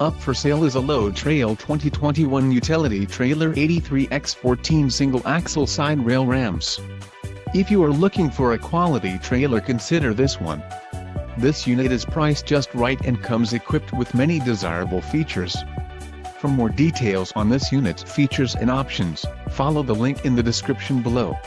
Up for sale is a Load Trail 2021 utility trailer 83x14 single-axle side rail ramps. If you are looking for a quality trailer, consider this one. This unit is priced just right and comes equipped with many desirable features. For more details on this unit's features and options, follow the link in the description below.